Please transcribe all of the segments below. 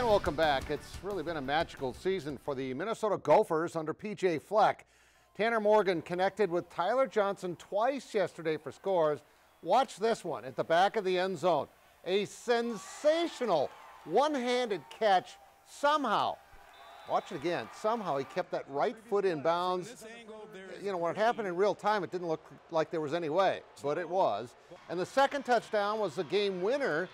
And welcome back. It's really been a magical season for the Minnesota Gophers under P.J. Fleck. Tanner Morgan connected with Tyler Johnson twice yesterday for scores. Watch this one at the back of the end zone. A sensational one-handed catch somehow. Watch it again. Somehow he kept that right foot in bounds. You know, when it happened in real time, it didn't look like there was any way, but it was. And the second touchdown was the game winner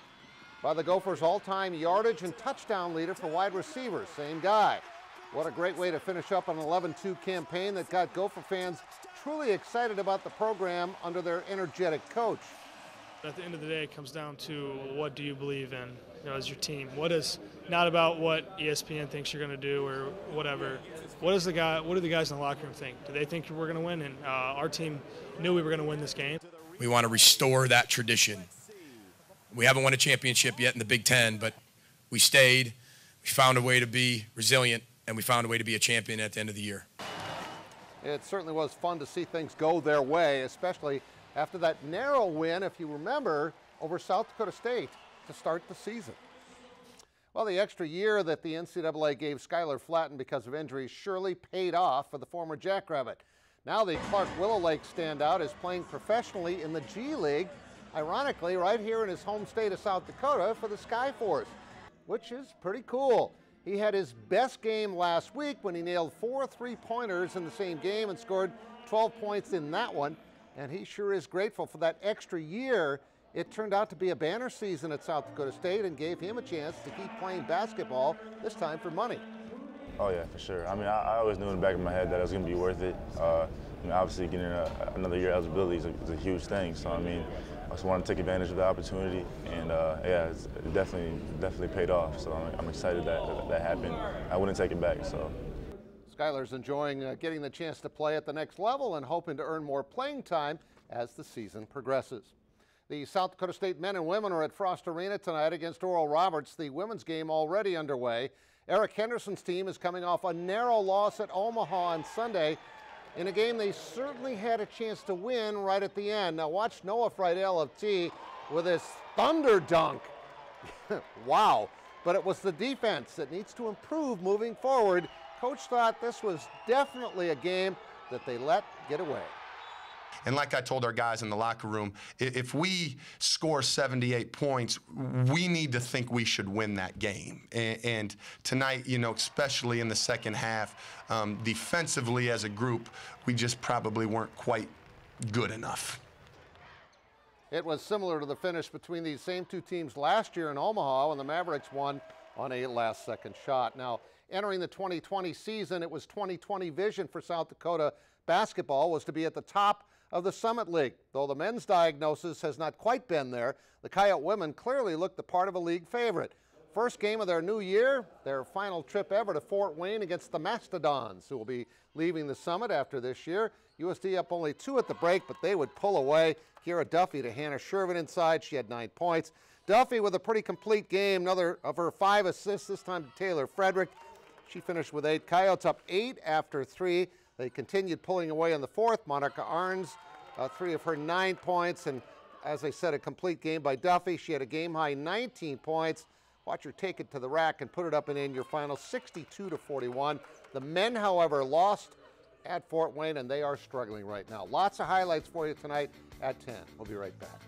by the Gophers' all-time yardage and touchdown leader for wide receivers. Same guy. What a great way to finish up an 11-2 campaign that got Gopher fans truly excited about the program under their energetic coach. At the end of the day, it comes down to what do you believe in, as your team. What is not about what ESPN thinks you're going to do or whatever. What do the guys in the locker room think? Do they think we're going to win? And our team knew we were going to win this game. We want to restore that tradition. We haven't won a championship yet in the Big Ten, but we stayed. We found a way to be resilient, and we found a way to be a champion at the end of the year. It certainly was fun to see things go their way, especially after that narrow win, if you remember, over South Dakota State to start the season. Well, the extra year that the NCAA gave Skylar Flatten because of injuries surely paid off for the former Jackrabbit. Now the Clark Willow Lake standout is playing professionally in the G League, ironically right here in his home state of South Dakota for the Skyforce, which is pretty cool. He had his best game last week when he nailed 4 3-pointers in the same game and scored 12 points in that one. And he sure is grateful for that extra year. It turned out to be a banner season at South Dakota State and gave him a chance to keep playing basketball, this time for money. Oh yeah, for sure. I mean, I always knew in the back of my head that it was going to be worth it. Obviously getting another year eligibility is a huge thing. So I mean, I just wanted to take advantage of the opportunity, and yeah, it definitely paid off. So I'm excited that happened. I wouldn't take it back. So. Skylar's enjoying getting the chance to play at the next level and hoping to earn more playing time as the season progresses. The South Dakota State men and women are at Frost Arena tonight against Oral Roberts. The women's game already underway. Eric Henderson's team is coming off a narrow loss at Omaha on Sunday in a game they certainly had a chance to win right at the end. Now watch Noah Friedel of T with his thunder dunk. Wow. But it was the defense that needs to improve moving forward. Coach thought this was definitely a game that they let get away. And like I told our guys in the locker room, if we score 78 points, we need to think we should win that game. And tonight, especially in the second half, defensively as a group, we just probably weren't quite good enough. It was similar to the finish between these same two teams last year in Omaha when the Mavericks won on a last-second shot. Now, entering the 2020 season, it was 2020 vision for South Dakota basketball was to be at the top of the Summit League. Though the men's diagnosis has not quite been there, the Coyote women clearly look the part of a league favorite. First game of their new year, their final trip ever to Fort Wayne against the Mastodons, who will be leaving the Summit after this year. USD up only 2 at the break, but they would pull away. Kira Duffy to Hannah Shervin inside. She had 9 points. Duffy with a pretty complete game, another of her 5 assists, this time to Taylor Frederick. She finished with 8. Coyotes up 8 after 3. They continued pulling away in the fourth. Monica Arns, 3 of her 9 points. And as I said, a complete game by Duffy. She had a game-high 19 points. Watch her take it to the rack and put it up and in your final 62-41. The men, however, lost at Fort Wayne, and they are struggling right now. Lots of highlights for you tonight at 10. We'll be right back.